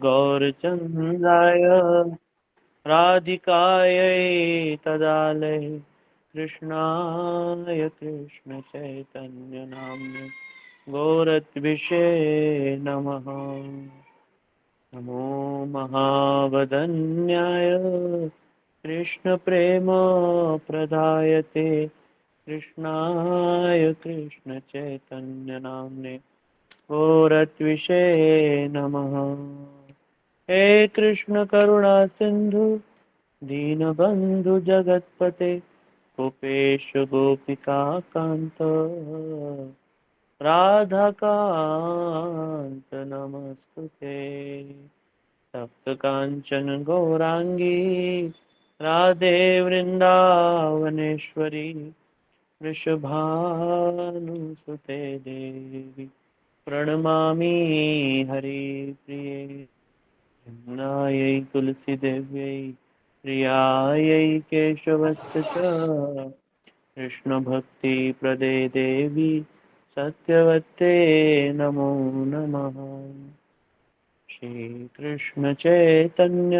गौरचन्द्राय राधिकायै तदालये कृष्णाय कृष्णचैतन्यनाम्ने गौरद्विषे नमः। नमो महावदन्याय कृष्णप्रेमप्रदायते कृष्णाय कृष्णचैतन्यनाम्ने गौरद्विषे नमः। हे कृष्ण करुणा सिंधु दीनबंधु जगतपते गोपेश गोपिका कांत राधाकांत नमस्तुते। तप्त कांचन गौरांगी राधे वृंदावनेश्वरी वृषभानुसुते देवी प्रणमामि हरिप्रिये। नायै तुलसी देव्यै प्रियायै केशवस्य च कृष्ण भक्ति प्रदे देवी सत्यवते नमो नमः। श्री कृष्ण चैतन्य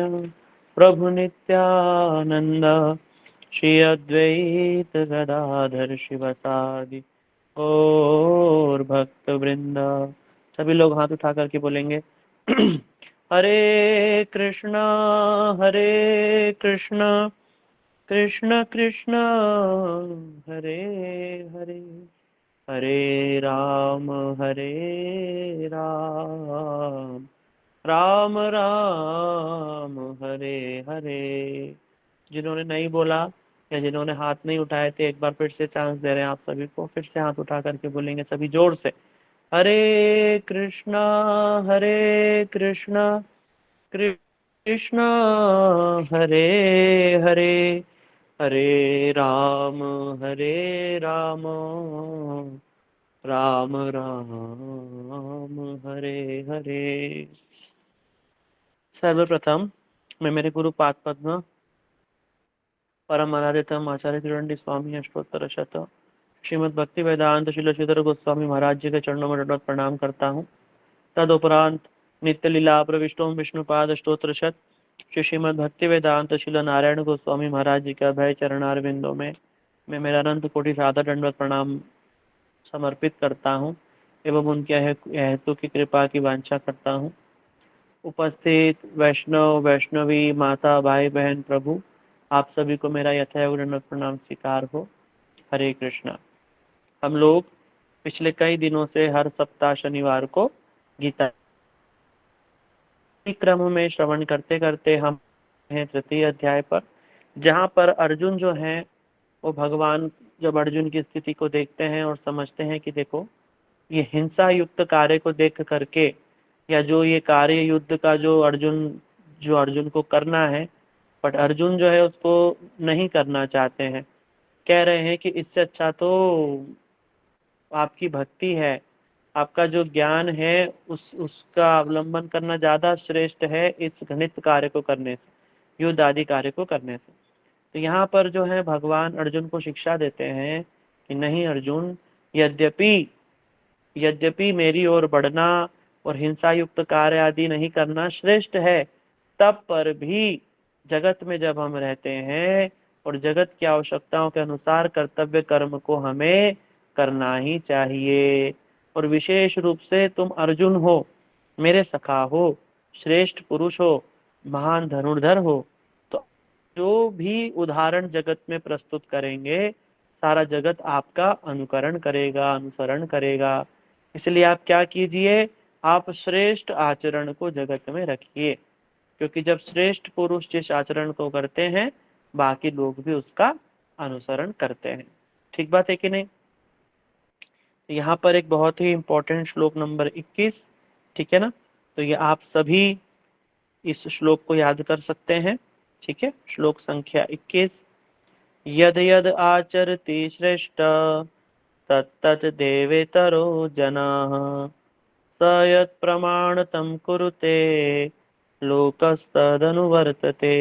प्रभु नित्यानंद श्री अद्वैत गदाधर शिवसादि और भक्त वृंद। सभी लोग हाथ उठा करके बोलेंगे हरे कृष्णा कृष्ण कृष्ण हरे हरे हरे राम राम राम हरे हरे। जिन्होंने नहीं बोला या जिन्होंने हाथ नहीं उठाए थे, एक बार फिर से चांस दे रहे हैं आप सभी को, फिर से हाथ उठा करके बोलेंगे सभी जोर से कृष्णा कृष्णा कृष्णा हरे हरे हरे राम राम राम हरे हरे। सर्वप्रथम मैं मेरे गुरु पाद पद्म परम आराध्यतम आचार्य त्रिदंडी स्वामी अष्टोत्तर शत श्रीमद भक्ति वेदांत श्रील श्रीधर गोस्वामी महाराज जी के चरणों में दंडवत प्रणाम करता हूँ। तदुपरांत नित्य लीला प्रविष्टोम विष्णुपाद स्तोत्र शत श्री श्रीमद भक्ति वेदांत श्रील नारायण गोस्वामी महाराज जी के अभय चरणार बिंदों में मैं मेरा अनंत कोटि सादर दंडवत प्रणाम समर्पित करता हूँ एवं उनके हेतु की कृपा की वांछा करता हूँ। उपस्थित वैष्णव वैष्णवी माता भाई बहन प्रभु आप सभी को मेरा यथायोग दंडवत प्रणाम स्वीकार हो। हरे कृष्णा। हम लोग पिछले कई दिनों से हर सप्ताह शनिवार को गीता क्रम में श्रवण करते करते हम हैं तृतीय अध्याय पर, जहाँ पर अर्जुन जो है वो भगवान जब अर्जुन की स्थिति को देखते हैं और समझते हैं कि देखो ये हिंसा युक्त कार्य को देख करके या जो ये कार्य युद्ध का जो अर्जुन को करना है, बट अर्जुन जो है उसको नहीं करना चाहते हैं। कह रहे हैं कि इससे अच्छा तो आपकी भक्ति है, आपका जो ज्ञान है उसका अवलंबन करना ज्यादा श्रेष्ठ है इस घृणित कार्य को करने से, युद्ध आदि कार्य को करने से। तो यहाँ पर जो है भगवान अर्जुन को शिक्षा देते हैं कि नहीं अर्जुन, यद्यपि यद्यपि मेरी ओर बढ़ना और हिंसा युक्त कार्य आदि नहीं करना श्रेष्ठ है, तब पर भी जगत में जब हम रहते हैं और जगत की आवश्यकताओं के अनुसार कर्तव्य कर्म को हमें करना ही चाहिए। और विशेष रूप से तुम अर्जुन हो, मेरे सखा हो, श्रेष्ठ पुरुष हो, महान धनुर्धर हो, तो जो भी उदाहरण जगत में प्रस्तुत करेंगे सारा जगत आपका अनुकरण करेगा, अनुसरण करेगा। इसलिए आप क्या कीजिए, आप श्रेष्ठ आचरण को जगत में रखिए, क्योंकि जब श्रेष्ठ पुरुष जिस आचरण को करते हैं बाकी लोग भी उसका अनुसरण करते हैं। ठीक बात है कि नहीं? यहाँ पर एक बहुत ही इंपॉर्टेंट श्लोक नंबर 21, ठीक है ना? तो ये आप सभी इस श्लोक को याद कर सकते हैं। ठीक है, श्लोक संख्या 21, यद यद आचरति श्रेष्ठ तत्तत् देवेतरो जनाः स यत् प्रमाणतं कुरुते लोकस्तदनुवर्तते।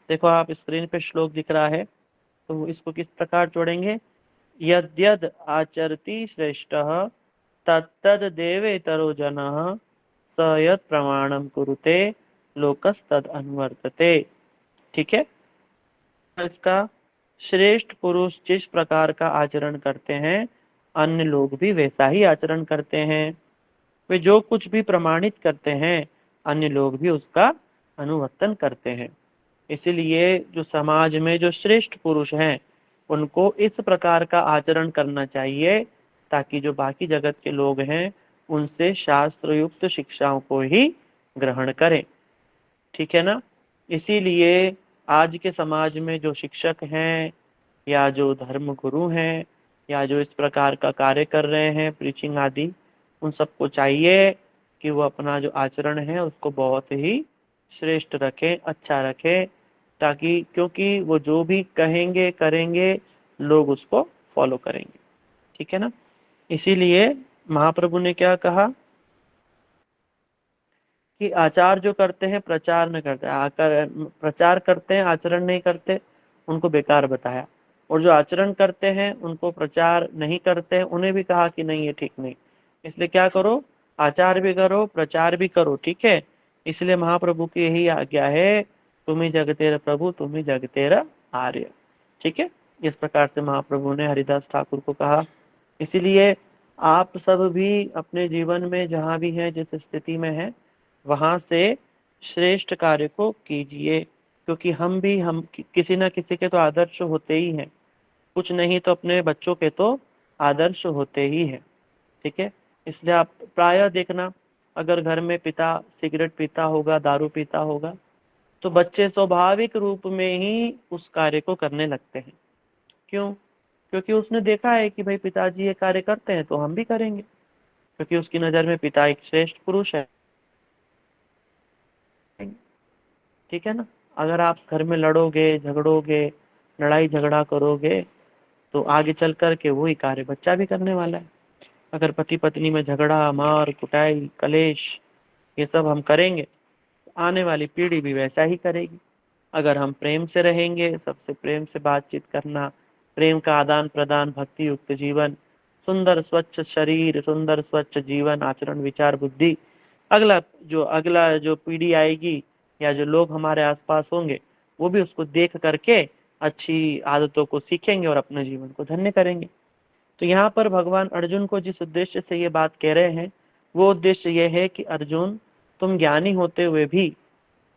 देखो आप स्क्रीन पे श्लोक दिख रहा है, तो इसको किस प्रकार जोड़ेंगे? यद्यद आचरति श्रेष्ठः तत्तद देवेतरो जनः स यत् प्रमाणम कुरुते लोकस्तद अनुवर्तते। ठीक है, इसका श्रेष्ठ पुरुष जिस प्रकार का आचरण करते हैं अन्य लोग भी वैसा ही आचरण करते हैं। वे जो कुछ भी प्रमाणित करते हैं अन्य लोग भी उसका अनुवर्तन करते हैं। इसीलिए जो समाज में जो श्रेष्ठ पुरुष हैं उनको इस प्रकार का आचरण करना चाहिए ताकि जो बाकी जगत के लोग हैं उनसे शास्त्र युक्त शिक्षाओं को ही ग्रहण करें। ठीक है ना। इसीलिए आज के समाज में जो शिक्षक हैं या जो धर्म गुरु हैं या जो इस प्रकार का कार्य कर रहे हैं प्रीचिंग आदि, उन सबको चाहिए कि वो अपना जो आचरण है उसको बहुत ही श्रेष्ठ रखें, अच्छा रखें, ताकि क्योंकि वो जो भी कहेंगे करेंगे लोग उसको फॉलो करेंगे। ठीक है ना। इसीलिए महाप्रभु ने क्या कहा कि आचार जो करते हैं प्रचार न करते, आकर प्रचार करते हैं आचरण नहीं करते उनको बेकार बताया, और जो आचरण करते हैं उनको प्रचार नहीं करते हैं उन्हें भी कहा कि नहीं ये ठीक नहीं। इसलिए क्या करो, आचार भी करो प्रचार भी करो। ठीक है, इसलिए महाप्रभु की यही आज्ञा है, तुम ही जगतेर प्रभु तुम ही जगतेर आर्य। ठीक है, इस प्रकार से महाप्रभु ने हरिदास ठाकुर को कहा। इसीलिए आप सब भी अपने जीवन में जहाँ भी हैं जिस स्थिति में हैं वहां से श्रेष्ठ कार्य को कीजिए, क्योंकि हम किसी न किसी के तो आदर्श होते ही हैं, कुछ नहीं तो अपने बच्चों के तो आदर्श होते ही हैं। ठीक है, इसलिए आप प्रायः देखना अगर घर में पिता सिगरेट पीता होगा दारू पीता होगा तो बच्चे स्वाभाविक रूप में ही उस कार्य को करने लगते हैं। क्यों? क्योंकि उसने देखा है कि भाई पिताजी ये कार्य करते हैं तो हम भी करेंगे, क्योंकि उसकी नजर में पिता एक श्रेष्ठ पुरुष है। ठीक है ना। अगर आप घर में लड़ोगे झगड़ोगे लड़ाई झगड़ा करोगे तो आगे चल कर के वही कार्य बच्चा भी करने वाला है। अगर पति पत्नी में झगड़ा मार कुटाई कलेश ये सब हम करेंगे तो आने वाली पीढ़ी भी वैसा ही करेगी। अगर हम प्रेम से रहेंगे, सबसे प्रेम से बातचीत करना, प्रेम का आदान प्रदान, भक्ति युक्त जीवन, सुंदर स्वच्छ शरीर, सुंदर स्वच्छ जीवन आचरण विचार बुद्धि, अगला जो पीढ़ी आएगी या जो लोग हमारे आसपास होंगे वो भी उसको देख करके अच्छी आदतों को सीखेंगे और अपने जीवन को धन्य करेंगे। तो यहाँ पर भगवान अर्जुन को जिस उद्देश्य से ये बात कह रहे हैं वो उद्देश्य ये है कि अर्जुन तुम ज्ञानी होते हुए भी,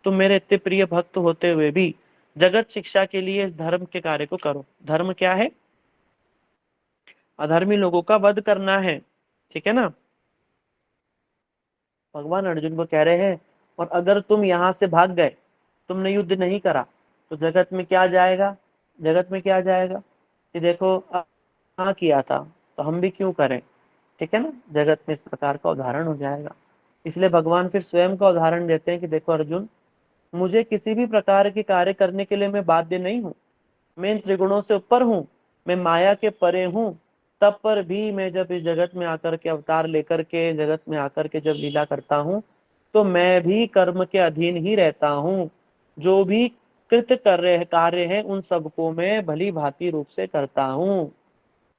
तुम मेरे इतने प्रिय भक्त होते हुए भी जगत शिक्षा के लिए इस धर्म के कार्य को करो। धर्म क्या है? अधर्मी लोगों का वध करना है। ठीक है ना। भगवान अर्जुन को कह रहे हैं और अगर तुम यहाँ से भाग गए, तुमने युद्ध नहीं करा तो जगत में क्या जाएगा? जगत में क्या जाएगा कि देखो हाँ किया था तो हम भी क्यों करें। ठीक है ना, जगत में इस प्रकार का उदाहरण हो जाएगा। इसलिए भगवान फिर स्वयं का उदाहरण देते हैं कि देखो अर्जुन, मुझे किसी भी प्रकार के कार्य करने के लिए मैं बाध्य नहीं हूँ, मैं इन त्रिगुणों से ऊपर हूँ, मैं माया के परे हूँ, तब पर भी मैं जब इस जगत में आकर के अवतार लेकर के जगत में आकर के जब लीला करता हूँ तो मैं भी कर्म के अधीन ही रहता हूँ। जो भी कृत कर रहे कार्य हैं उन सबको मैं भली भांति रूप से करता हूँ।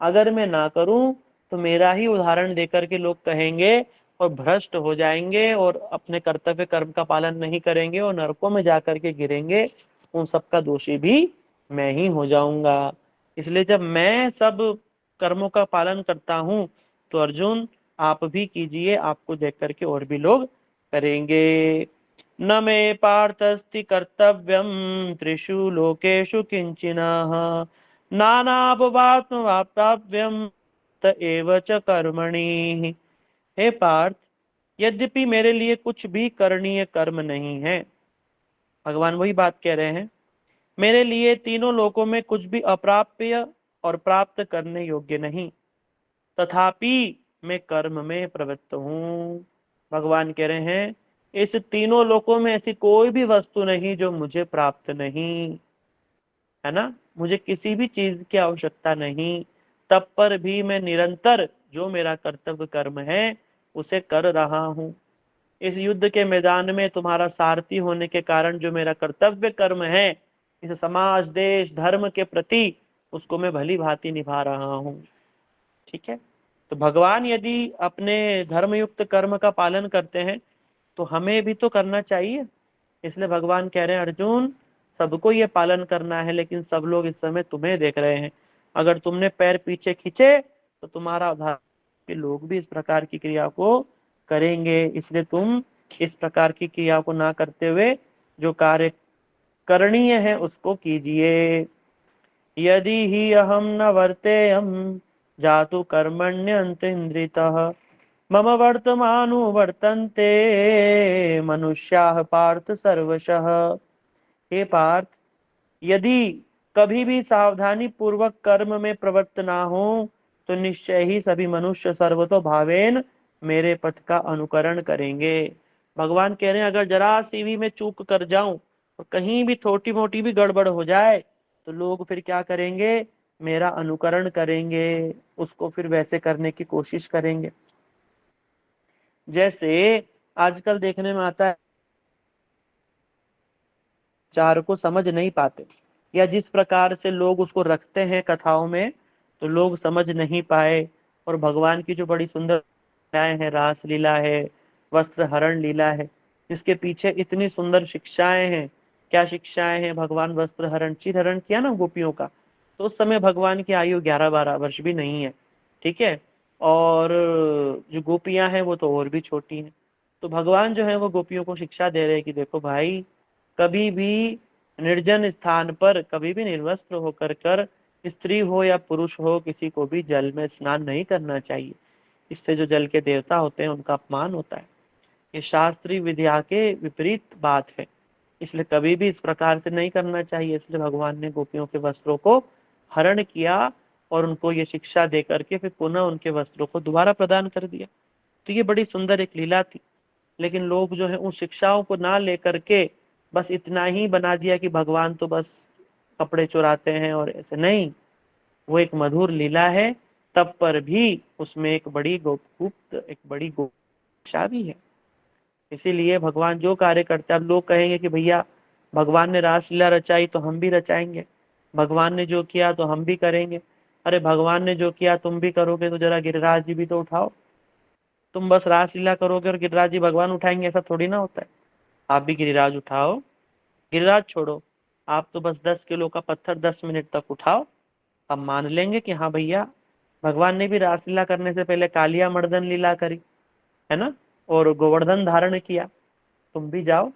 अगर मैं ना करूं तो मेरा ही उदाहरण देकर के लोग कहेंगे और भ्रष्ट हो जाएंगे और अपने कर्तव्य कर्म का पालन नहीं करेंगे और नरकों में जाकर के गिरेंगे, उन सबका दोषी भी मैं ही हो जाऊंगा। इसलिए जब मैं सब कर्मों का पालन करता हूं तो अर्जुन आप भी कीजिए, आपको देख करके और भी लोग करेंगे। न मे पार्थस्ति कर्तव्यम त्रिषु लोकेषु किंचिनः नानाभवात्मवाप्तव्यम त एव च कर्मणि। हे पार्थ, यद्यपि मेरे लिए कुछ भी करणीय कर्म नहीं है, भगवान वही बात कह रहे हैं, मेरे लिए तीनों लोकों में कुछ भी अप्राप्य और प्राप्त करने योग्य नहीं, तथापि मैं कर्म में प्रवृत्त हूँ। भगवान कह रहे हैं इस तीनों लोकों में ऐसी कोई भी वस्तु नहीं जो मुझे प्राप्त नहीं है ना, मुझे किसी भी चीज की आवश्यकता नहीं, तब पर भी मैं निरंतर जो मेरा कर्तव्य कर्म है उसे कर रहा हूँ। इस युद्ध के मैदान में तुम्हारा सारथी होने के कारण जो मेरा कर्तव्य कर्म है इस समाज देश धर्म के प्रति उसको मैं भली भांति निभा रहा हूँ। ठीक है, तो भगवान यदि अपने धर्मयुक्त कर्म का पालन करते हैं तो हमें भी तो करना चाहिए। इसलिए भगवान कह रहे हैं अर्जुन, सबको ये पालन करना है, लेकिन सब लोग इस समय तुम्हें देख रहे हैं। अगर तुमने पैर पीछे खींचे तो तुम्हारा उद्धार, के लोग भी इस प्रकार की क्रिया को करेंगे। इसलिए तुम इस प्रकार की क्रिया को ना करते हुए जो कार्य करणीय है उसको कीजिए। यदि ही अहम न वर्तेयम जातु कर्मण्यंतेन्द्रितः मम वर्तमानु वर्तन्ते मनुष्याः पार्थ सर्वशः। हे पार्थ, यदि कभी भी सावधानी पूर्वक कर्म में प्रवृत्त ना हो तो निश्चय ही सभी मनुष्य सर्वतो भावेन मेरे पथ का अनुकरण करेंगे। भगवान कह रहे हैं अगर जरा सी भी मैं चूक कर जाऊं और कहीं भी छोटी मोटी भी गड़बड़ हो जाए तो लोग फिर क्या करेंगे, मेरा अनुकरण करेंगे, उसको फिर वैसे करने की कोशिश करेंगे। जैसे आजकल देखने में आता है, विचार को समझ नहीं पाते, या जिस प्रकार से लोग उसको रखते हैं कथाओं में, तो लोग समझ नहीं पाए। और भगवान की जो बड़ी सुंदर लीलाएं हैं, रास लीला है, वस्त्र हरण लीला है, जिसके पीछे इतनी सुंदर शिक्षाएं हैं। क्या शिक्षाएं हैं, भगवान वस्त्र हरण चिर हरण किया ना गोपियों का, तो उस समय भगवान की आयु 11-12 वर्ष भी नहीं है। ठीक है। और जो गोपियां हैं वो तो और भी छोटी हैं। तो भगवान जो है वो गोपियों को शिक्षा दे रहे हैं कि देखो भाई, कभी भी निर्जन स्थान पर कभी भी निर्वस्त्र होकर कर स्त्री हो या पुरुष हो किसी को भी जल में स्नान नहीं करना चाहिए। इससे जो जल के देवता होते हैं उनका अपमान होता है। ये शास्त्रीय विद्या के विपरीत बात है। इसलिए कभी भी इस प्रकार से नहीं करना चाहिए। इसलिए भगवान ने गोपियों के वस्त्रों को हरण किया और उनको ये शिक्षा दे करके फिर पुनः उनके वस्त्रों को दोबारा प्रदान कर दिया। तो ये बड़ी सुंदर एक लीला थी। लेकिन लोग जो है उन शिक्षाओं को ना लेकर के बस इतना ही बना दिया कि भगवान तो बस कपड़े चुराते हैं, और ऐसे नहीं, वो एक मधुर लीला है। तब पर भी उसमें एक बड़ी गुप्त एक बड़ी शिक्षा भी है। इसीलिए भगवान जो कार्य करते हैं, अब लोग कहेंगे कि भैया भगवान ने रासलीला रचाई तो हम भी रचाएंगे, भगवान ने जो किया तो हम भी करेंगे। अरे भगवान ने जो किया तुम भी करोगे तो जरा गिरिराज जी भी तो उठाओ। तुम बस रासलीला करोगे और गिरिराज जी भगवान उठाएंगे, ऐसा थोड़ी ना होता है। आप भी गिरिराज उठाओ, गिरिराज छोड़ो, आप तो बस 10 किलो का पत्थर 10 मिनट तक उठाओ। अब मान लेंगे कि हाँ भैया, भगवान ने भी रासलीला करने से पहले कालिया मर्दन लीला करी है ना, और गोवर्धन धारण किया। तुम भी जाओ,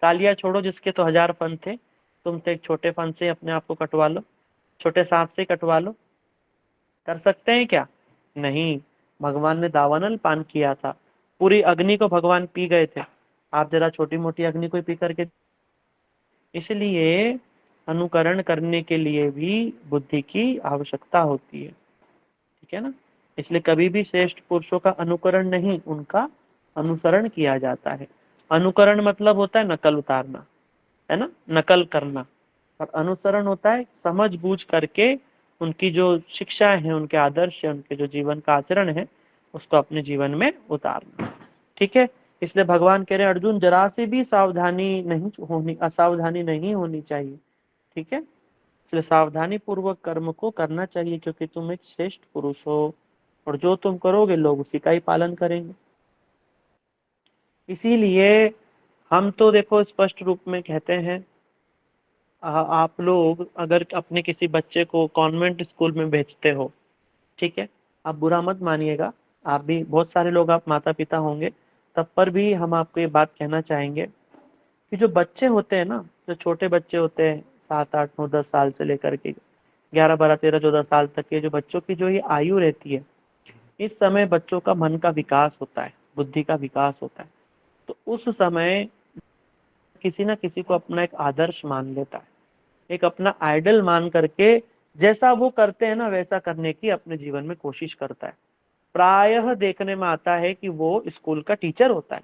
कालिया छोड़ो जिसके तो 1000 फन थे, तुम तो एक छोटे फन से अपने आप को कटवा लो, छोटे सांप से कटवा लो। कर सकते हैं क्या? नहीं। भगवान ने दावानल पान किया था, पूरी अग्नि को भगवान पी गए थे। आप जरा छोटी मोटी अग्नि को पी करके। इसलिए अनुकरण करने के लिए भी बुद्धि की आवश्यकता होती है। ठीक है ना। इसलिए कभी भी श्रेष्ठ पुरुषों का अनुकरण नहीं, उनका अनुसरण किया जाता है। अनुकरण मतलब होता है नकल उतारना, है ना, नकल करना। और अनुसरण होता है समझ बूझ करके उनकी जो शिक्षा है, उनके आदर्श है, उनके जो जीवन का आचरण है, उसको अपने जीवन में उतारना। ठीक है। इसलिए भगवान कह रहे हैं अर्जुन, जरा सी भी सावधानी नहीं होनी, असावधानी नहीं होनी चाहिए। ठीक है। इसलिए सावधानी पूर्वक कर्म को करना चाहिए, क्योंकि तुम एक श्रेष्ठ पुरुष हो और जो तुम करोगे लोग उसी का ही पालन करेंगे। इसीलिए हम तो देखो स्पष्ट रूप में कहते हैं, आप लोग अगर अपने किसी बच्चे को कॉन्वेंट स्कूल में भेजते हो, ठीक है, आप बुरा मत मानिएगा, आप भी बहुत सारे लोग आप माता पिता होंगे, तब पर भी हम आपको ये बात कहना चाहेंगे कि जो बच्चे होते हैं ना, जो छोटे बच्चे होते हैं 7 8 9 10 साल से लेकर के 11 12 13 14 साल तक के जो बच्चों की जो ये आयु रहती है, इस समय बच्चों का मन का विकास होता है, बुद्धि का विकास होता है। तो उस समय किसी ना किसी को अपना एक आदर्श मान लेता है, एक अपना आइडल मान करके जैसा वो करते हैं ना वैसा करने की अपने जीवन में कोशिश करता है। प्रायः देखने में आता है कि वो स्कूल का टीचर होता है,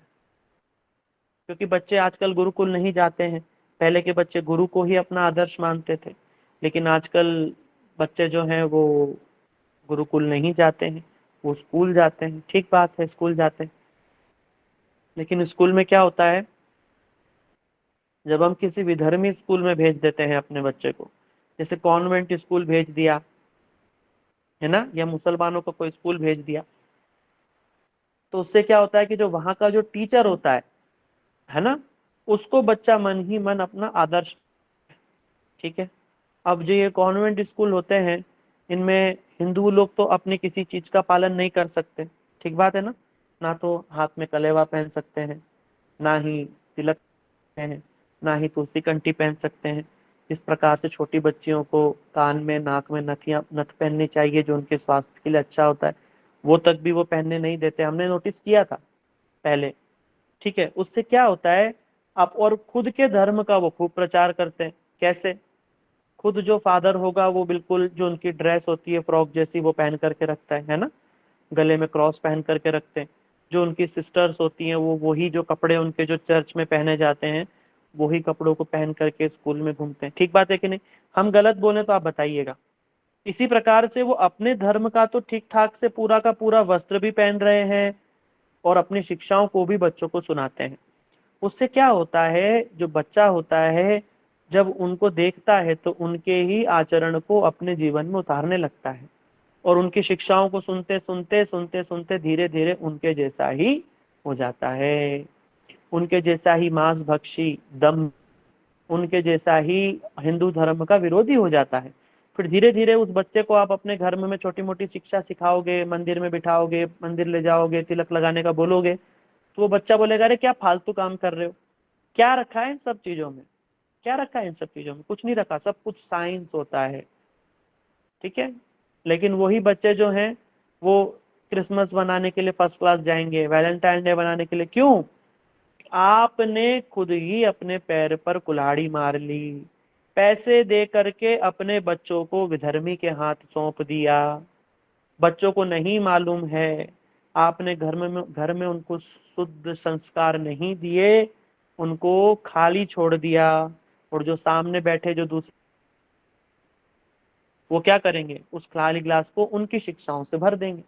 क्योंकि बच्चे आजकल गुरुकुल नहीं जाते हैं। पहले के बच्चे गुरु को ही अपना आदर्श मानते थे, लेकिन आजकल बच्चे जो हैं वो गुरुकुल नहीं जाते हैं, वो स्कूल जाते हैं। ठीक बात है, स्कूल जाते हैं, लेकिन स्कूल में क्या होता है, जब हम किसी विधर्मी स्कूल में भेज देते हैं अपने बच्चे को, जैसे कॉन्वेंट स्कूल भेज दिया है ना, या मुसलमानों को कोई स्कूल भेज दिया, तो उससे क्या होता है कि जो वहां का जो टीचर होता है है ना, उसको बच्चा मन ही मन अपना आदर्श, ठीक है। अब जो ये कॉन्वेंट स्कूल होते हैं, इनमें हिंदू लोग तो अपनी किसी चीज का पालन नहीं कर सकते, ठीक बात है ना, ना तो हाथ में कलेवा पहन सकते हैं, ना ही तिलक हैं, ना ही तुलसी कंठी पहन सकते हैं। इस प्रकार से छोटी बच्चियों को कान में नाक में नथ पहननी चाहिए, जो उनके स्वास्थ्य के लिए अच्छा होता है, वो तक भी वो पहनने नहीं देते, हमने नोटिस किया था पहले, ठीक है। उससे क्या होता है, आप और खुद के धर्म का वो खूब प्रचार करते हैं। कैसे? खुद जो फादर होगा वो बिल्कुल जो उनकी ड्रेस होती है फ्रॉक जैसी वो पहन करके रखता है ना, गले में क्रॉस पहन करके रखते हैं। जो उनकी सिस्टर्स होती हैं वो वही जो कपड़े उनके जो चर्च में पहने जाते हैं, वही कपड़ों को पहन करके स्कूल में घूमते हैं, ठीक बात है कि नहीं? हम गलत बोले तो आप बताइएगा। इसी प्रकार से वो अपने धर्म का तो ठीक ठाक से पूरा का पूरा वस्त्र भी पहन रहे हैं, और अपनी शिक्षाओं को भी बच्चों को सुनाते हैं। उससे क्या होता है, जो बच्चा होता है जब उनको देखता है तो उनके ही आचरण को अपने जीवन में उतारने लगता है, और उनकी शिक्षाओं को सुनते सुनते धीरे धीरे उनके जैसा ही हो जाता है, उनके जैसा ही मांस भक्षी, दम, उनके जैसा ही हिंदू धर्म का विरोधी हो जाता है। फिर धीरे धीरे उस बच्चे को आप अपने घर में छोटी मोटी शिक्षा सिखाओगे, मंदिर में बिठाओगे, मंदिर ले जाओगे, तिलक लगाने का बोलोगे, तो वो बच्चा बोलेगा अरे क्या फालतू काम कर रहे हो, क्या रखा है इन सब चीजों में, क्या रखा है इन सब चीजों में, कुछ नहीं रखा, सब कुछ साइंस होता है, ठीक है। लेकिन वही बच्चे जो हैं वो क्रिसमस बनाने के लिए फर्स्ट क्लास जाएंगे, वैलेंटाइन डे बनाने के लिए, क्यों? आपने खुद ही अपने पैर पर कुल्हाड़ी मार ली, पैसे दे करके अपने बच्चों को विधर्मी के हाथ सौंप दिया। बच्चों को नहीं मालूम है, आपने घर में उनको शुद्ध संस्कार नहीं दिए, उनको खाली छोड़ दिया, और जो सामने बैठे जो दूसरे, वो क्या करेंगे, उस खाली ग्लास को उनकी शिक्षाओं से भर देंगे,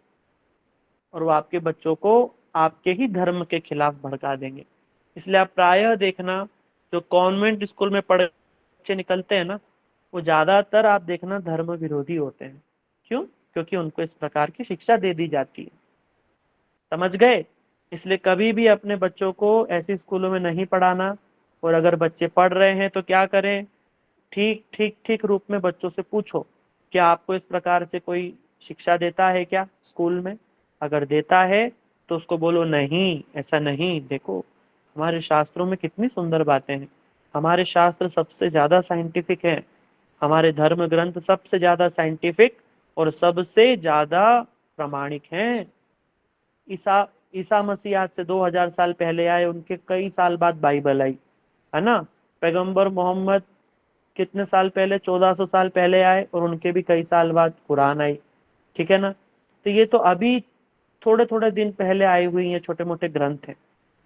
और वो आपके बच्चों को आपके ही धर्म के खिलाफ भड़का देंगे। इसलिए आप प्रायः देखना, जो कॉन्वेंट स्कूल में पढ़े बच्चे निकलते हैं ना, वो ज्यादातर आप देखना धर्म विरोधी होते हैं। क्यों? क्योंकि उनको इस प्रकार की शिक्षा दे दी जाती है, समझ गए? इसलिए कभी भी अपने बच्चों को ऐसी स्कूलों में नहीं पढ़ाना, और अगर बच्चे पढ़ रहे हैं तो क्या करें, ठीक ठीक ठीक रूप में बच्चों से पूछो, क्या आपको इस प्रकार से कोई शिक्षा देता है क्या स्कूल में? अगर देता है तो उसको बोलो नहीं, ऐसा नहीं, देखो हमारे शास्त्रों में कितनी सुंदर बातें हैं, हमारे शास्त्र सबसे ज्यादा साइंटिफिक हैं, हमारे धर्म ग्रंथ सबसे ज्यादा साइंटिफिक और सबसे ज्यादा प्रामाणिक हैं। ईसा ईसा मसीह आज से 2000 साल पहले आए, उनके कई साल बाद बाइबल आई, है ना। पैगंबर मोहम्मद कितने साल पहले, 1400 साल पहले आए, और उनके भी कई साल बाद कुरान आई, ठीक है ना। तो ये तो अभी थोड़े थोड़े दिन पहले आई हुई ये छोटे मोटे ग्रंथ हैं,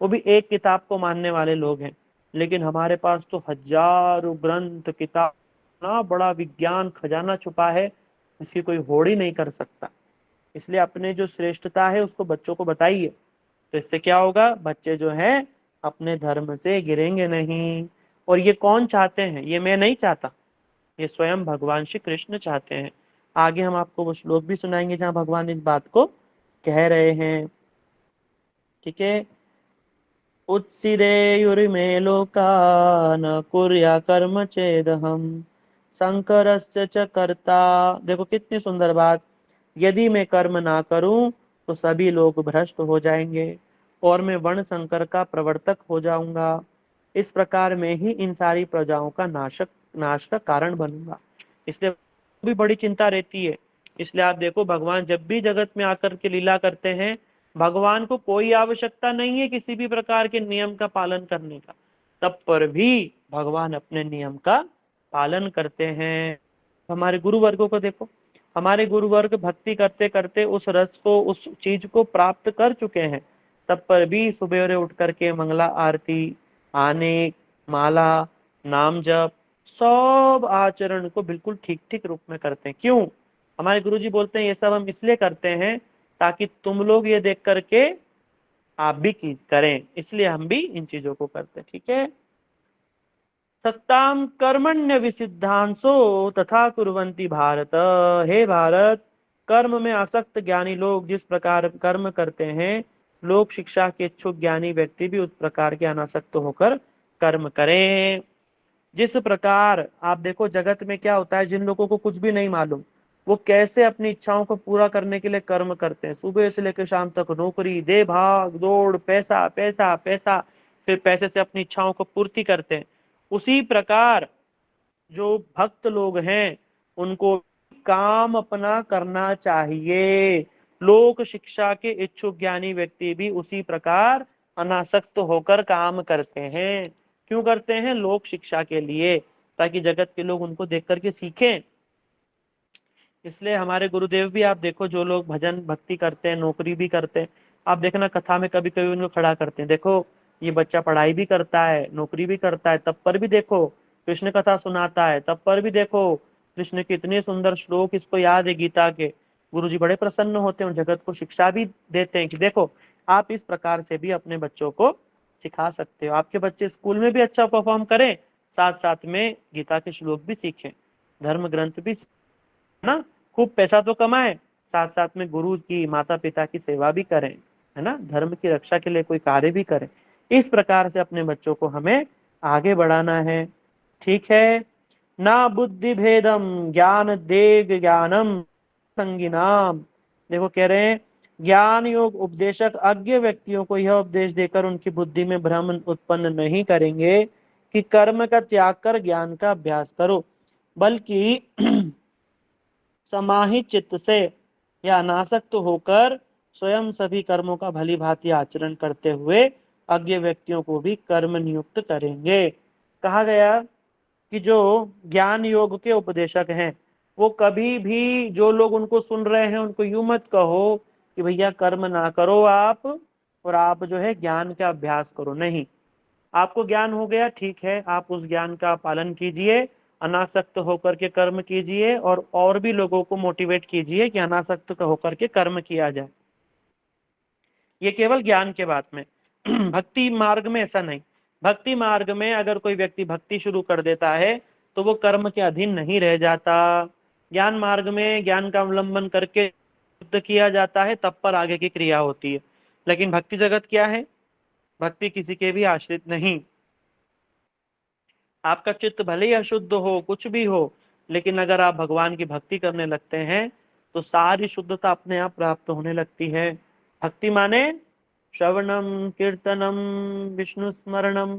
वो भी एक किताब को मानने वाले लोग हैं। लेकिन हमारे पास तो हजारों ग्रंथ किताब, इतना बड़ा विज्ञान खजाना छुपा है, इसकी कोई होड़ ही नहीं कर सकता। इसलिए अपने जो श्रेष्ठता है उसको बच्चों को बताइए, तो इससे क्या होगा, बच्चे जो हैं अपने धर्म से गिरेंगे नहीं। और ये कौन चाहते हैं? ये मैं नहीं चाहता, ये स्वयं भगवान श्री कृष्ण चाहते हैं। आगे हम आपको वो श्लोक भी सुनाएंगे जहाँ भगवान इस बात को कह रहे हैं, ठीक है। उत्सिदेयुरिमे लोका न कुर्या कर्म चेदहम शंकरस्य च कर्ता। देखो कितनी सुंदर बात, यदि मैं कर्म ना करूं तो सभी लोग भ्रष्ट हो जाएंगे, और मैं वर्ण संकर का प्रवर्तक हो जाऊंगा, इस प्रकार में ही इन सारी प्रजाओं का नाश का कारण बनूंगा। इसलिए भी बड़ी चिंता रहती है। इसलिए आप देखो भगवान जब भी जगत में आकर के लीला करते हैं, भगवान को कोई आवश्यकता नहीं है किसी भी प्रकार के नियम का पालन करने का, तब पर भी भगवान अपने नियम का पालन करते हैं। हमारे गुरु वर्गों को देखो, हमारे गुरु वर्ग भक्ति करते करते उस रस को, उस चीज को प्राप्त कर चुके हैं, तब पर भी सुबेरे उठ करके मंगला आरती, आने, माला, नाम जप, सब आचरण को बिल्कुल ठीक ठीक रूप में करते हैं। क्यों? हमारे गुरुजी बोलते हैं ये सब हम इसलिए करते हैं ताकि तुम लोग ये देख करके आप भी करें, इसलिए हम भी इन चीजों को करते हैं, ठीक है। सत्ताम कर्मण्य विसिद्धांसो तथा कुर्वन्ति भारत। हे भारत, कर्म में आसक्त ज्ञानी लोग जिस प्रकार कर्म करते हैं, लोक शिक्षा के इच्छुक ज्ञानी व्यक्ति भी उस प्रकार के अनासक्त होकर कर्म करें। जिस प्रकार आप देखो जगत में क्या होता है, जिन लोगों को कुछ भी नहीं मालूम वो कैसे अपनी इच्छाओं को पूरा करने के लिए कर्म करते हैं। सुबह से लेकर शाम तक नौकरी, दे भाग दौड़, पैसा पैसा पैसा, फिर पैसे से अपनी इच्छाओं को पूर्ति करते हैं। उसी प्रकार जो भक्त लोग हैं उनको काम अपना करना चाहिए। लोक शिक्षा के इच्छुक ज्ञानी व्यक्ति भी उसी प्रकार अनासक्त होकर काम करते हैं। क्यों करते हैं? लोक शिक्षा के लिए, ताकि जगत के लोग उनको देख करके सीखें। इसलिए हमारे गुरुदेव भी आप देखो, जो लोग भजन भक्ति करते हैं, नौकरी भी करते हैं, आप देखना कथा में कभी कभी उनको खड़ा करते हैं। देखो ये बच्चा पढ़ाई भी करता है, नौकरी भी करता है, तब पर भी देखो कृष्ण कथा सुनाता है, तब पर भी देखो कृष्ण के इतने सुंदर श्लोक इसको याद है गीता के। गुरु जी बड़े प्रसन्न होते हैं और जगत को शिक्षा भी देते हैं कि देखो आप इस प्रकार से भी अपने बच्चों को सिखा सकते हो। आपके बच्चे स्कूल में भी अच्छा परफॉर्म करें, साथ साथ में गीता के श्लोक भी सीखें, धर्म ग्रंथ भी ना, खूब पैसा तो कमाएं, साथ साथ में गुरु की, माता पिता की सेवा भी करें, है ना, धर्म की रक्षा के लिए कोई कार्य भी करें। इस प्रकार से अपने बच्चों को हमें आगे बढ़ाना है। ठीक है ना। बुद्धि भेदम ज्ञान देग ज्ञानम संगिनाम। देखो कह रहे हैं ज्ञान योग उपदेशक अज्ञ व्यक्तियों को यह उपदेश देकर उनकी बुद्धि में भ्रम उत्पन्न नहीं करेंगे कि कर्म का त्याग कर ज्ञान का अभ्यास करो, बल्कि समाहित चित्त से या अनासक्त होकर स्वयं सभी कर्मों का भली भांति आचरण करते हुए अज्ञ व्यक्तियों को भी कर्म नियुक्त करेंगे। कहा गया कि जो ज्ञान योग के उपदेशक हैं वो कभी भी, जो लोग उनको सुन रहे हैं उनको यूं मत कहो कि भैया कर्म ना करो आप, और आप जो है ज्ञान का अभ्यास करो। नहीं, आपको ज्ञान हो गया, ठीक है, आप उस ज्ञान का पालन कीजिए, अनासक्त होकर के कर्म कीजिए, और भी लोगों को मोटिवेट कीजिए कि अनासक्त होकर के कर्म किया जाए। ये केवल ज्ञान के बात में। भक्ति मार्ग में ऐसा नहीं। भक्ति मार्ग में अगर कोई व्यक्ति भक्ति शुरू कर देता है तो वो कर्म के अधीन नहीं रह जाता। ज्ञान मार्ग में ज्ञान का अवलंबन करके शुद्ध किया जाता है, तब पर आगे की क्रिया होती है। लेकिन भक्ति जगत क्या है? भक्ति किसी के भी आश्रित नहीं। आपका चित्त भले ही अशुद्ध हो, कुछ भी हो, लेकिन अगर आप भगवान की भक्ति करने लगते हैं तो सारी शुद्धता अपने आप प्राप्त होने लगती है। भक्ति माने श्रवणम कीर्तनम विष्णु स्मरणम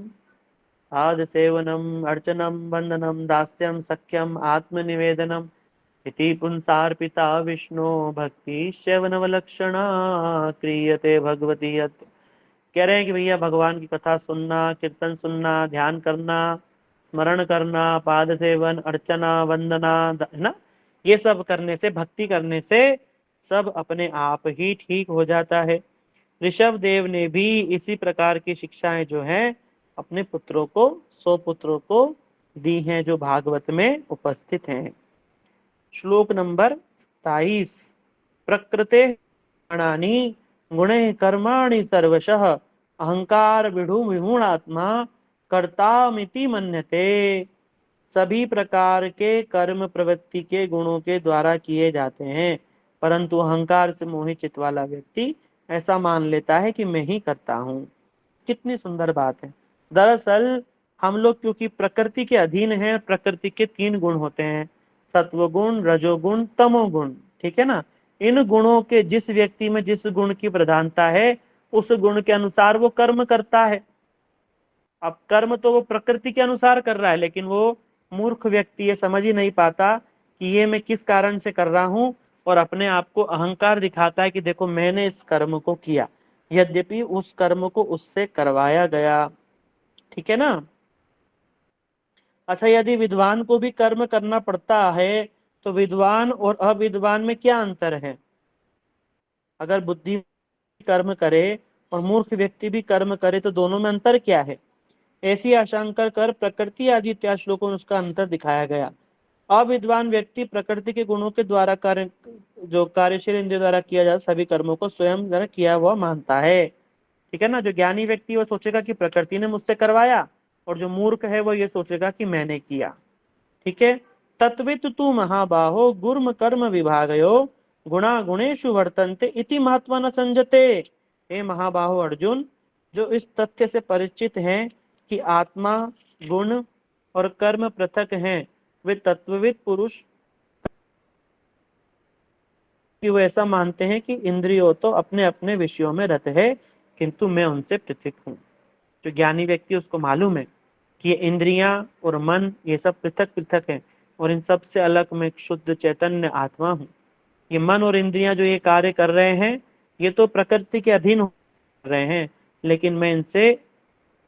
पाद सेवनम अर्चनम वंदनम दास्यम सख्यम आत्मनिवेदनम इति पुंसार्पिता विष्णु भक्ति श्रवणवलक्षणा क्रियते भगवती यत्। कह रहे हैं कि भैया भगवान की कथा सुनना, कीर्तन सुनना, ध्यान करना, स्मरण करना, पाद सेवन, अर्चना, वंदना, है ना, ये सब करने से, भक्ति करने से सब अपने आप ही ठीक हो जाता है। ऋषभ देव ने भी इसी प्रकार की शिक्षाएं जो हैं अपने पुत्रों को, 100 पुत्रों को दी हैं, जो भागवत में उपस्थित हैं। श्लोक नंबर 27। प्रकृते प्राणानि गुणे कर्माणि सर्वशः अहंकार विडु विमूढ़ात्मा कर्तामिति मन्यते। सभी प्रकार के कर्म प्रवृत्ति के गुणों के द्वारा किए जाते हैं, परंतु अहंकार से मोहित चित्त वाला व्यक्ति ऐसा मान लेता है कि मैं ही करता हूँ। कितनी सुंदर बात है। दरअसल हम लोग क्योंकि प्रकृति के अधीन हैं, प्रकृति के 3 गुण होते हैं, सत्वगुण, रजोगुण, तमोगुण, ठीक है ना। इन गुणों के जिस व्यक्ति में जिस गुण की प्रधानता है उस गुण के अनुसार वो कर्म करता है। अब कर्म तो वो प्रकृति के अनुसार कर रहा है, लेकिन वो मूर्ख व्यक्ति ये समझ ही नहीं पाता कि ये मैं किस कारण से कर रहा हूं, और अपने आप को अहंकार दिखाता है कि देखो मैंने इस कर्म को किया, यद्यपि उस कर्म को उससे करवाया गया। ठीक है ना। अच्छा, यदि विद्वान को भी कर्म करना पड़ता है तो विद्वान और अविद्वान में क्या अंतर है? अगर बुद्धि कर्म करे और मूर्ख व्यक्ति भी कर्म करे तो दोनों में अंतर क्या है? ऐसी आशंका कर प्रकृति आदि इत्यादि श्लोकों में उसका अंतर दिखाया गया। अविद्वान व्यक्ति प्रकृति के गुणों के द्वारा कार्य, जो कार्यशील इंद्रिय द्वारा किया जाता सभी कर्मों को स्वयं द्वारा किया हुआ मानता है। ठीक है ना। जो ज्ञानी व्यक्ति वो सोचेगा कि प्रकृति ने मुझसे करवाया, और जो मूर्ख है वो ये सोचेगा कि मैंने किया। ठीक है। तत्वित तु महाबाहो गुर्म कर्म विभागयो गुणा गुणेशु वर्तन्ते इति महत्व न संजते। हे महाबाहो अर्जुन, जो इस तथ्य से परिचित हैं कि आत्मा, गुण और कर्म पृथक हैं, वे तत्वविद पुरुष कि वो ऐसा मानते हैं कि इंद्रियों तो अपने अपने विषयों में रत है, किंतु मैं उनसे पृथक हूँ। जो ज्ञानी व्यक्ति उसको मालूम है कि ये इंद्रियां और मन ये सब पृथक पृथक हैं, और इन सब से अलग मैं शुद्ध चैतन्य आत्मा हूँ। ये मन और इंद्रियां जो ये कार्य कर रहे हैं, ये तो प्रकृति के अधीन हो रहे हैं, लेकिन मैं इनसे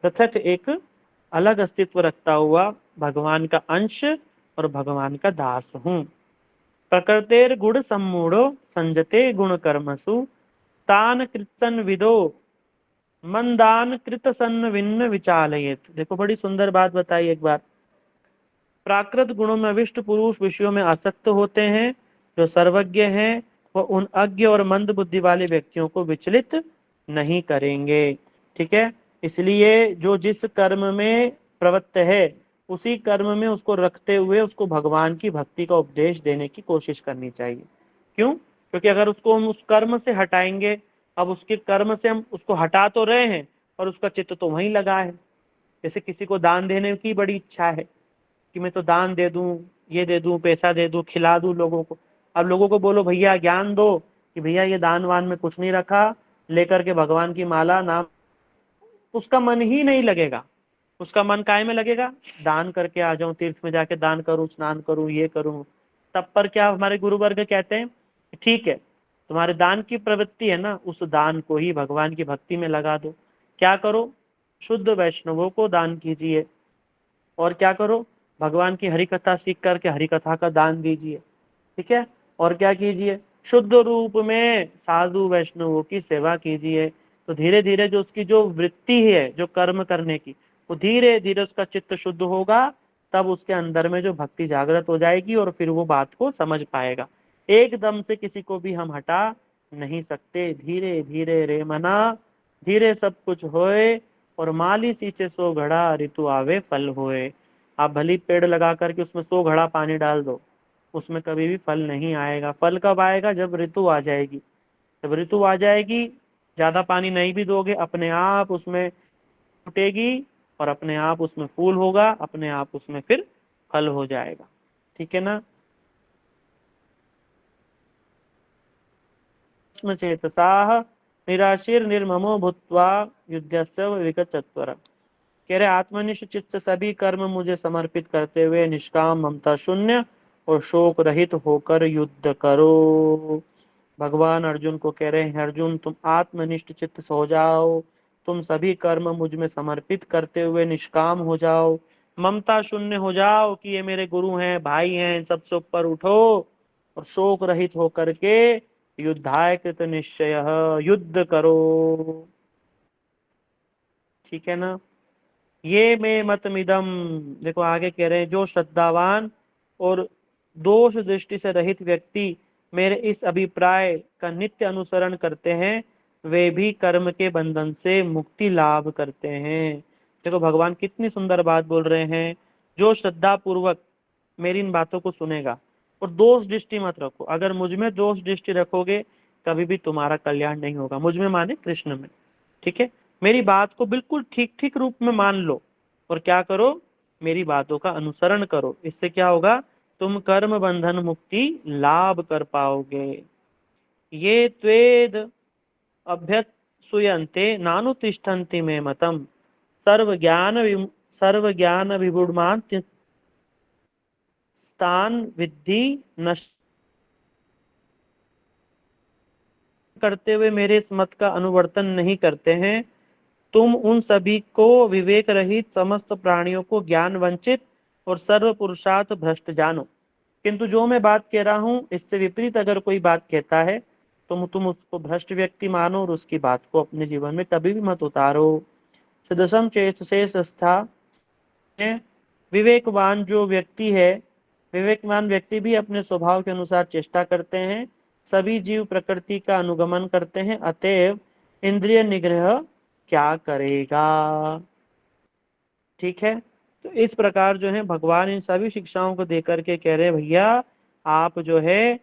पृथक एक अलग अस्तित्व रखता हुआ भगवान का अंश और भगवान का दास हूँ। प्रकृतेर गुण सम्मूढ़ो संजते गुण कर्मसु तान कृत्सन विदो मंदान कृत सन्न विन्न विचालयेत। देखो बड़ी सुंदर बात बताई एक बार। प्राकृत गुणों में अविष्ट पुरुष विषयों में आसक्त होते हैं, जो सर्वज्ञ हैं वह उन अज्ञ और मंद बुद्धि वाले व्यक्तियों को विचलित नहीं करेंगे। ठीक है, इसलिए जो जिस कर्म में प्रवृत्त है उसी कर्म में उसको रखते हुए उसको भगवान की भक्ति का उपदेश देने की कोशिश करनी चाहिए। क्यों? क्योंकि अगर उसको हम उस कर्म से हटाएंगे, अब उसके कर्म से हम उसको हटा तो रहे हैं और उसका चित्त तो वहीं लगा है। जैसे किसी को दान देने की बड़ी इच्छा है कि मैं तो दान दे दूं, ये दे दूं, पैसा दे दूं, खिला दूं लोगों को। अब लोगों को बोलो भैया ज्ञान दो कि भैया ये दान वान में कुछ नहीं रखा, लेकर के भगवान की माला नाम, उसका मन ही नहीं लगेगा। उसका मन काय में लगेगा? दान करके आ जाऊं, तीर्थ में जाके दान करूं, स्नान करूं, ये करूं। तब पर क्या हमारे गुरु वर्ग कहते हैं, ठीक है तुम्हारे दान की प्रवृत्ति है ना, उस दान को ही भगवान की भक्ति में लगा दो। क्या करो? शुद्ध वैष्णवों को दान कीजिए, और क्या करो? भगवान की हरि कथा सीख करके हरि कथा का दान दीजिए। ठीक है, और क्या कीजिए? शुद्ध रूप में साधु वैष्णवों की सेवा कीजिए। तो धीरे धीरे जो उसकी जो वृत्ति है जो कर्म करने की, वो धीरे धीरे उसका चित्त शुद्ध होगा, तब उसके अंदर में जो भक्ति जागृत हो जाएगी और फिर वो बात को समझ पाएगा। एकदम से किसी को भी हम हटा नहीं सकते। धीरे धीरे रे मना, धीरे सब कुछ होए, और माली सींचे सो घड़ा, ऋतु आवे फल होए। आप भली पेड़ लगा करके उसमें 100 घड़ा पानी डाल दो, उसमें कभी भी फल नहीं आएगा। फल कब आएगा? जब ऋतु आ जाएगी। जब ऋतु आ जाएगी, ज्यादा पानी नहीं भी दोगे, अपने आप उसमें फूटेगी और अपने आप उसमें फूल होगा, अपने आप उसमें फिर फल हो जाएगा। ठीक है ना? चेतसाह निराशीर निर्ममो भूत्वा युद्धस्य विगतचत्वर। कह रहे आत्मनिष्ठ चित्त से सभी कर्म मुझे समर्पित करते हुए निष्काम ममता शून्य और शोक रहित होकर युद्ध करो। भगवान अर्जुन को कह रहे हैं, अर्जुन तुम आत्मनिष्ठ चित्त से हो जाओ, तुम सभी कर्म मुझ में समर्पित करते हुए निष्काम हो जाओ, ममता शून्य हो जाओ कि ये मेरे गुरु हैं, भाई हैं, इन सबसे ऊपर उठो, और शोक रहित होकर के युद्धाय कृत निश्चय युद्ध करो। ठीक है ना? ये में मतमिदम। देखो आगे कह रहे हैं, जो श्रद्धावान और दोष दृष्टि से रहित व्यक्ति मेरे इस अभिप्राय का नित्य अनुसरण करते हैं, वे भी कर्म के बंधन से मुक्ति लाभ करते हैं। देखो भगवान कितनी सुंदर बात बोल रहे हैं। जो श्रद्धा पूर्वक मेरी इन बातों को सुनेगा, और दोष दृष्टि मत रखो। अगर मुझ में दोष दृष्टि रखोगे, कभी भी तुम्हारा कल्याण नहीं होगा। मुझ में माने कृष्ण में। ठीक है, मेरी बात को बिल्कुल ठीक ठीक रूप में मान लो, और क्या करो? मेरी बातों का अनुसरण करो। इससे क्या होगा? तुम कर्म बंधन मुक्ति लाभ कर पाओगे। ये त्वेद अभ्यसूयन्ते नानुतिष्ठन्ति मे मतम सर्व ज्ञान विमूढ़ान् स्थान विद्धि नष्ट करते हुए मेरे इस मत का अनुवर्तन नहीं करते हैं, तुम उन सभी को विवेक रहित समस्त प्राणियों को ज्ञान वंचित और सर्व पुरुषार्थ भ्रष्ट जानो। किंतु जो मैं बात कह रहा हूं, इससे विपरीत अगर कोई बात कहता है, तो तुम उसको भ्रष्ट व्यक्ति मानो और उसकी बात को अपने जीवन में कभी भी मत उतारो। सदसम चेत से संस्था में विवेकवान जो व्यक्ति है, विवेकवान व्यक्ति भी अपने स्वभाव के अनुसार चेष्टा करते हैं। सभी जीव प्रकृति का अनुगमन करते हैं, अतएव इंद्रिय निग्रह क्या करेगा? ठीक है, तो इस प्रकार जो है भगवान इन सभी शिक्षाओं को देकर के कह रहे भैया आप जो है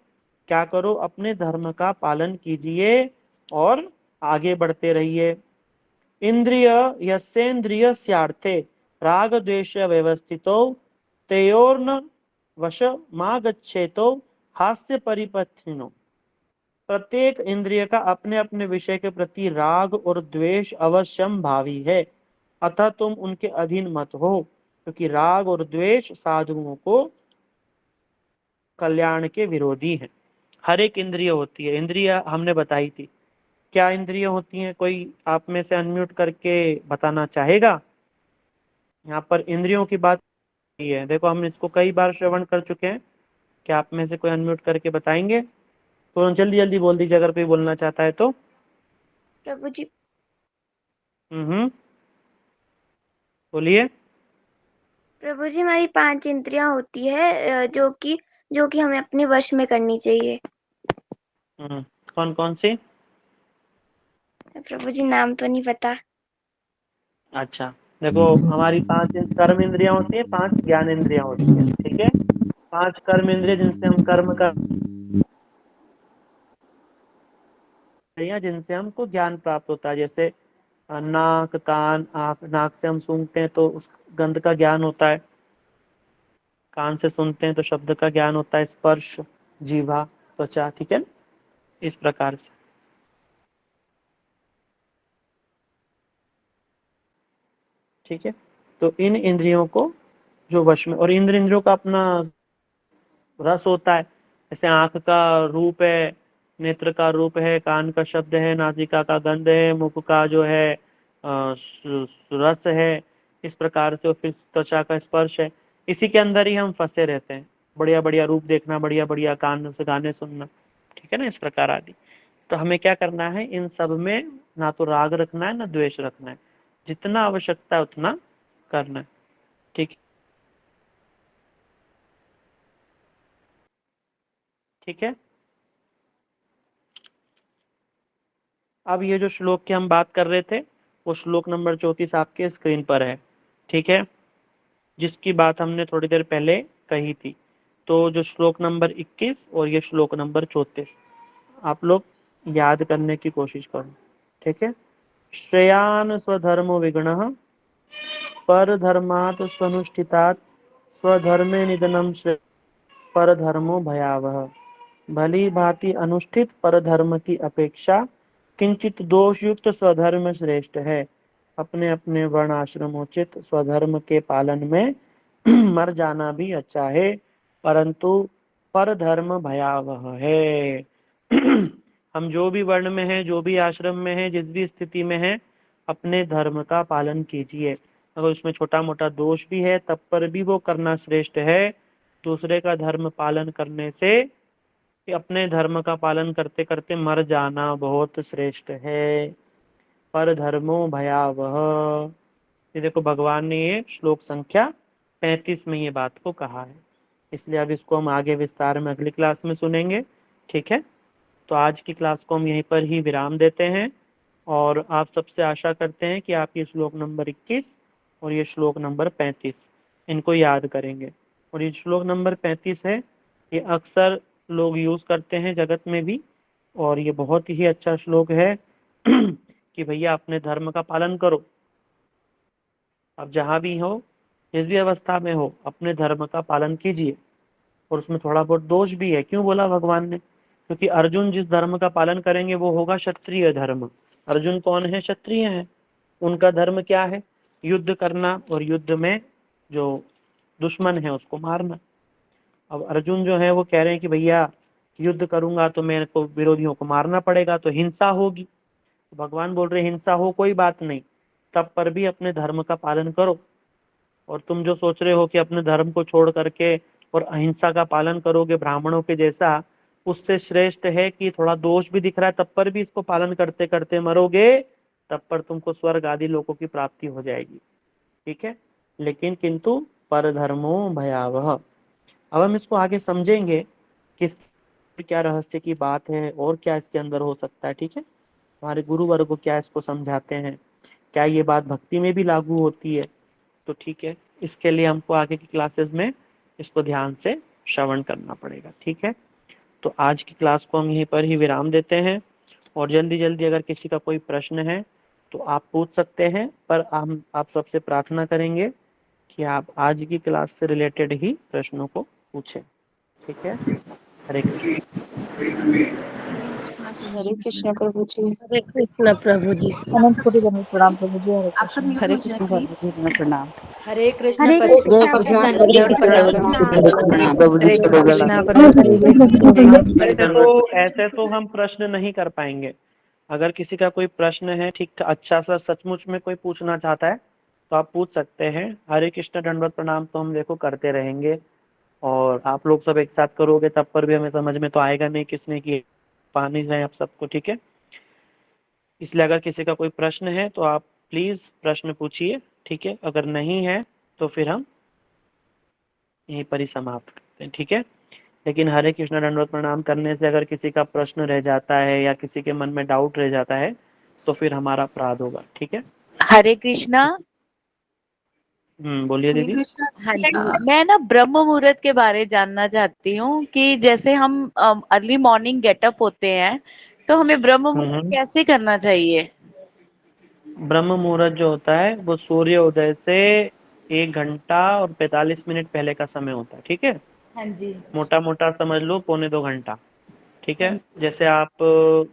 क्या करो? अपने धर्म का पालन कीजिए और आगे बढ़ते रहिए। इंद्रिय यस्येन्द्रियस्यार्थे राग द्वेष व्यवस्थितो तयोर्न वशमागच्छेतो हास्य परिपथिनो। प्रत्येक इंद्रिय का अपने अपने विषय के प्रति राग और द्वेष अवश्यम भावी है, अतः तुम उनके अधीन मत हो, क्योंकि राग और द्वेष साधुओं को कल्याण के विरोधी हैं। हर एक इंद्रिय होती है, इंद्रिय हमने बताई थी। क्या इंद्रिय होती हैं, कोई आप में से अनम्यूट करके बताना चाहेगा? यहाँ पर इंद्रियों की बात की है, देखो हम इसको कई बार श्रवण कर चुके हैं। क्या आप में से कोई अनम्यूट करके बताएंगे? तो जल्दी जल्दी बोल दीजिए अगर कोई बोलना चाहता है तो। प्रभु जी। बोलिए। प्रभु जी, हमारी 5 इंद्रियां होती है जो कि हमें अपने वश में करनी चाहिए। कौन कौन सी? प्रभु जी, नाम तो नहीं पता। अच्छा, देखो हमारी 5 कर्म इंद्रियां होती है, 5 ज्ञान इंद्रियां होती है, ठीक है। 5 कर्म इंद्रिय जिनसे हम कर्म कर या जिनसे हमको ज्ञान प्राप्त होता है, जैसे नाक, कान, आंख। नाक से हम सूंघते हैं तो उस गंध का ज्ञान होता है, कान से सुनते हैं तो शब्द का ज्ञान होता है, स्पर्श, जीवा, त्वचा, ठीक है। इस प्रकार से, ठीक है। तो इन इंद्रियों को जो वश में, और इंद्रियों का अपना रस होता है। जैसे आंख का रूप है, नेत्र का रूप है, कान का शब्द है, नासिका का गंध है, मुख का जो है रस है, इस प्रकार से। और फिर त्वचा का स्पर्श है। इसी के अंदर ही हम फंसे रहते हैं, बढ़िया बढ़िया रूप देखना, बढ़िया बढ़िया कान से गाने सुनना, ठीक है ना, इस प्रकार आदि। तो हमें क्या करना है, इन सब में ना तो राग रखना है ना द्वेष रखना है, जितना आवश्यकता है उतना करना है, ठीक। ठीक है। अब ये जो श्लोक की हम बात कर रहे थे, वो श्लोक नंबर 34 आपके स्क्रीन पर है, ठीक है, जिसकी बात हमने थोड़ी देर पहले कही थी। तो जो श्लोक नंबर 21 और ये श्लोक नंबर 34, आप लोग याद करने की कोशिश करो, ठीक है। श्रेयान स्वधर्मो विगुणः परधर्मात् स्वनुष्ठितात् स्वधर्मे निधनम श्रेय परधर्मो भयावह। भली भांति अनुष्ठित परधर्म की अपेक्षा किंचित दोषयुक्त स्वधर्म श्रेष्ठ है। अपने अपने वर्णाश्रमोचित स्वधर्म के पालन में मर जाना भी अच्छा है, परंतु परधर्म भयावह है। हम जो भी वर्ण में हैं, जो भी आश्रम में हैं, जिस भी स्थिति में हैं, अपने धर्म का पालन कीजिए। अगर उसमें छोटा मोटा दोष भी है तब पर भी वो करना श्रेष्ठ है। दूसरे का धर्म पालन करने से कि अपने धर्म का पालन करते करते मर जाना बहुत श्रेष्ठ है। पर धर्मो भयावह। ये देखो भगवान ने ये श्लोक संख्या 35 में ये बात को कहा है। इसलिए अब इसको हम आगे विस्तार में अगली क्लास में सुनेंगे, ठीक है। तो आज की क्लास को हम यहीं पर ही विराम देते हैं, और आप सबसे आशा करते हैं कि आप ये श्लोक नंबर 21 और ये श्लोक नंबर 35 इनको याद करेंगे। और ये श्लोक नंबर 35 है, ये अक्सर लोग यूज करते हैं जगत में भी, और ये बहुत ही अच्छा श्लोक है कि भैया अपने धर्म का पालन करो। अब जहां भी हो, जिस भी अवस्था में हो, अपने धर्म का पालन कीजिए। और उसमें थोड़ा बहुत दोष भी है, क्यों बोला भगवान ने? क्योंकि अर्जुन जिस धर्म का पालन करेंगे वो होगा क्षत्रिय धर्म। अर्जुन कौन है? क्षत्रिय है। उनका धर्म क्या है? युद्ध करना, और युद्ध में जो दुश्मन है उसको मारना। अब अर्जुन जो है वो कह रहे हैं कि भैया युद्ध करूंगा तो मेरे को विरोधियों को मारना पड़ेगा, तो हिंसा होगी। तो भगवान बोल रहे हिंसा हो कोई बात नहीं, तब पर भी अपने धर्म का पालन करो। और तुम जो सोच रहे हो कि अपने धर्म को छोड़ करके और अहिंसा का पालन करोगे ब्राह्मणों के जैसा, उससे श्रेष्ठ है कि थोड़ा दोष भी दिख रहा है तब पर भी इसको पालन करते करते मरोगे, तब पर तुमको स्वर्ग आदि लोकों की प्राप्ति हो जाएगी, ठीक है। लेकिन किंतु परधर्मो भयावह। अब हम इसको आगे समझेंगे कि क्या रहस्य की बात है और क्या इसके अंदर हो सकता है, ठीक है। हमारे गुरु वर्ग क्या इसको समझाते हैं, क्या ये बात भक्ति में भी लागू होती है, तो ठीक है, इसके लिए हमको आगे की क्लासेस में इसको ध्यान से श्रवण करना पड़ेगा, ठीक है। तो आज की क्लास को हम यहीं पर ही विराम देते हैं, और जल्दी जल्दी अगर किसी का कोई प्रश्न है तो आप पूछ सकते हैं, पर हम आप सबसे प्रार्थना करेंगे कि आप आज की क्लास से रिलेटेड ही प्रश्नों को पूछें। ठीक है, हरे कृष्ण। हरे कृष्ण प्रभु जी। हरे कृष्ण प्रभु जी। अनंत कोटि दंडवत प्रणाम प्रभु जी। हरे आप सब कृष्ण। म्यूट हरे हो जाए कृष्ण प्रभु प्लीज। जी, दंडवत प्रणाम। हरे कृष्ण हरे प्रभु जी। कृष्णा दंडवत प्रभु जी, प्रणाम। प्रभु जी हरे को दो गला। कृष्ण प्रभु जी। ऐसे तो हम प्रश्न नहीं कर पाएंगे। अगर किसी का कोई प्रश्न है ठीक अच्छा सा सचमुच में कोई पूछना चाहता है तो आप पूछ सकते हैं। हरे कृष्ण दंडवत प्रणाम तो हम देखो करते रहेंगे, और आप लोग सब एक साथ करोगे तब पर भी हमें समझ में तो आएगा नहीं किसने किए, पानी जाए आप सबको। ठीक है, इसलिए अगर किसी का कोई प्रश्न है तो आप प्लीज प्रश्न पूछिए। ठीक है, अगर नहीं है तो फिर हम यहीं पर ही समाप्त करते हैं। ठीक है, लेकिन हरे कृष्ण दंडवत प्रणाम करने से अगर किसी का प्रश्न रह जाता है या किसी के मन में डाउट रह जाता है तो फिर हमारा अपराध होगा। ठीक है, हरे कृष्णा। बोलिए हरे दीदी। कृष्णा हाँ जी। जी, मैं ना ब्रह्म मुहूर्त के बारे जानना चाहती हूँ कि जैसे हम अर्ली मॉर्निंग गेटअप होते हैं तो हमें ब्रह्म मुहूर्त हम्म कैसे करना चाहिए? ब्रह्म मुहूर्त जो होता है वो सूर्य उदय से 1 घंटा और 45 मिनट पहले का समय होता है। ठीक है, हाँ जी। मोटा मोटा समझ लो 1 पौने 2 घंटा। ठीक है, जैसे आप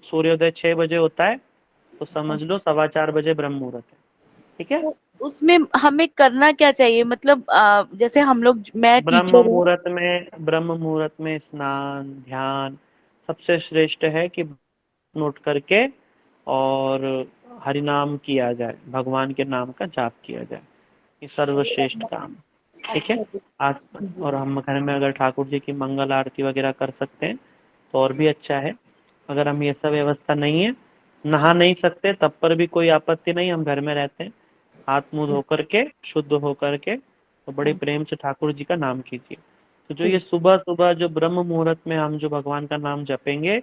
सूर्योदय 6 बजे होता है तो समझ लो 4:15 बजे ब्रह्म मुहूर्त है। ठीक है, तो उसमें हमें करना क्या चाहिए? मतलब जैसे हम लोग, मैं टीचर हूँ। ब्रह्म मुहूर्त में स्नान ध्यान सबसे श्रेष्ठ है कि नोट करके और हरि नाम किया जाए, भगवान के नाम का जाप किया जाए, ये सर्वश्रेष्ठ काम है। ठीक है, अच्छा जी। आज और हम घर में अगर ठाकुर जी की मंगल आरती वगैरह कर सकते हैं तो और भी अच्छा है। अगर हम ये सब व्यवस्था नहीं है, नहा नहीं सकते तब पर भी कोई आपत्ति नहीं, हम घर में रहते हैं, हाथ मुंह धो करके शुद्ध होकर के तो बड़े प्रेम से ठाकुर जी का नाम कीजिए। तो जो ये सुबह सुबह जो ब्रह्म मुहूर्त में हम जो भगवान का नाम जपेंगे,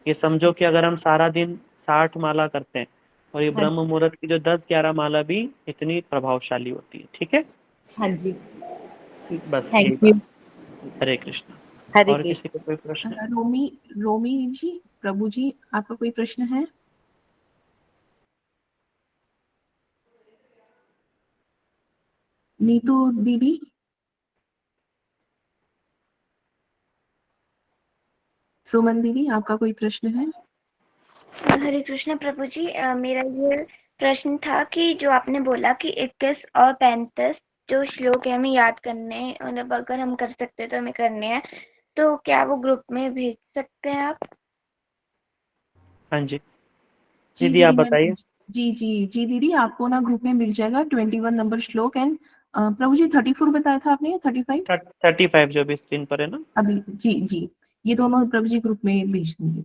ये समझो कि अगर हम सारा दिन 60 माला करते हैं और ये ब्रह्म मुहूर्त की जो 10-11 माला भी इतनी प्रभावशाली होती है। ठीक है, हाँ जी। बस यही थैंक यू। बात। हरे कृष्णा। हरे और किसी कृष्ण। को कोई प्रश्न है? रोमी रोमी जी, प्रभु जी आपका कोई प्रश्न है? नीतू दीदी। सुमन दीदी आपका कोई प्रश्न है? हरे कृष्ण प्रभु जी, मेरा ये प्रश्न था कि जो आपने बोला कि 21 और 35 जो श्लोक है हमें याद करने, मतलब अगर हम कर सकते तो हमें करने हैं, तो क्या वो ग्रुप में भेज सकते हैं आप? हाँ जी, जी दीदी आप दीदी मैं बताइए। जी दीदी आपको ना ग्रुप में मिल जाएगा 21 नंबर श्लोक। एंड प्रभु जी 34 बताया था आपने या 35? 35 जो भी स्क्रीन पर है ना। अभी जी ये दोनों प्रभु जी ग्रुप में भेज देंगे।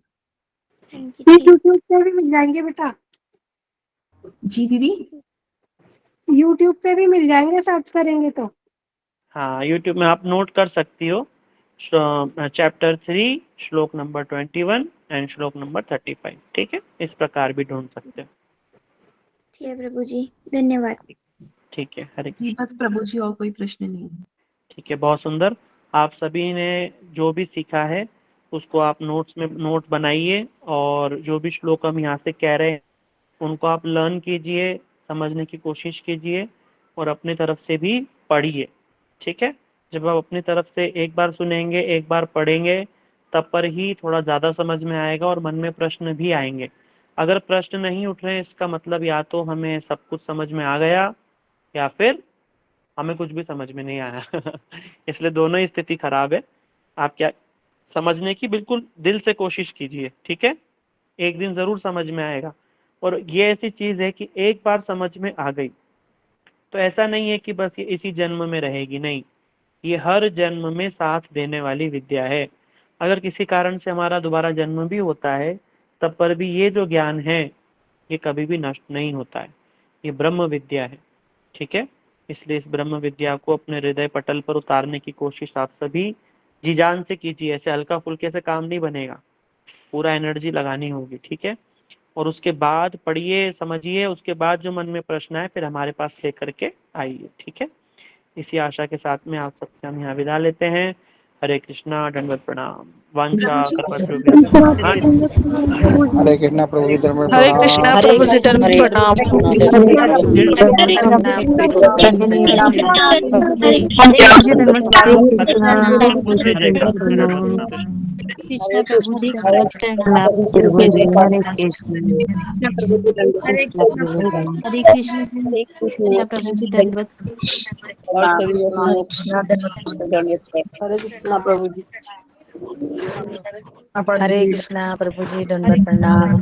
हाँ जी, ये ठीक। यूट्यूब पे भी मिल जाएंगे बेटा। जी दीदी। यूट्यूब पे भी मिल जाएंगे, सर्च करेंगे तो। हाँ, यूट्यूब में आप नोट कर सकती हो, चैप्टर 3 श्लोक नंबर 21 एंड श्लोक नंबर 35। ठीक है, इस प्रकार भी ढूंढ सकते हो। ठीक है प्रभु जी, धन्यवाद। ठीक है, हरे जी कृष्ण। बस प्रभु जी और कोई प्रश्न नहीं है। ठीक है, बहुत सुंदर। आप सभी ने जो भी सीखा है उसको आप नोट्स में नोट बनाइए, और जो भी श्लोक हम यहाँ से कह रहे हैं उनको आप लर्न कीजिए, समझने की कोशिश कीजिए और अपनी तरफ से भी पढ़िए। ठीक है, जब आप अपनी तरफ से एक बार सुनेंगे एक बार पढ़ेंगे तब पर ही थोड़ा ज़्यादा समझ में आएगा और मन में प्रश्न भी आएंगे। अगर प्रश्न नहीं उठ रहे हैं इसका मतलब या तो हमें सब कुछ समझ में आ गया या फिर हमें कुछ भी समझ में नहीं आया। इसलिए दोनों ही स्थिति खराब है। आप क्या समझने की बिल्कुल दिल से कोशिश कीजिए। ठीक है, एक दिन जरूर समझ में आएगा। और ये ऐसी चीज है कि एक बार समझ में आ गई तो ऐसा नहीं है कि बस ये इसी जन्म में रहेगी, नहीं, ये हर जन्म में साथ देने वाली विद्या है। अगर किसी कारण से हमारा दोबारा जन्म भी होता है तब पर भी ये जो ज्ञान है ये कभी भी नष्ट नहीं होता है, ये ब्रह्म विद्या है। ठीक है, इसलिए इस ब्रह्म विद्या को अपने हृदय पटल पर उतारने की कोशिश आप सभी जी जान से कीजिए। ऐसे हल्का फुल्के से काम नहीं बनेगा, पूरा एनर्जी लगानी होगी। ठीक है, और उसके बाद पढ़िए समझिए, उसके बाद जो मन में प्रश्न आए फिर हमारे पास लेकर के आइए। ठीक है, इसी आशा के साथ में आप सबसे हम यहाँ विदा लेते हैं। हरे कृष्णा, दंडवत प्रणाम। वांछा कल्पतरुभ्यश्च। हाँ, हरे कृष्णा प्रभु जी धर्म हरे कृष्णा प्रभु जी दंडवत प्रणाम। कृष्ण प्रभु जी दंडवत प्रणाम। हरे कृष्ण प्रभु जी दंडवत हरे कृष्णा प्रभु जी। हरे कृष्णा प्रभु जी दंडवत प्रणाम।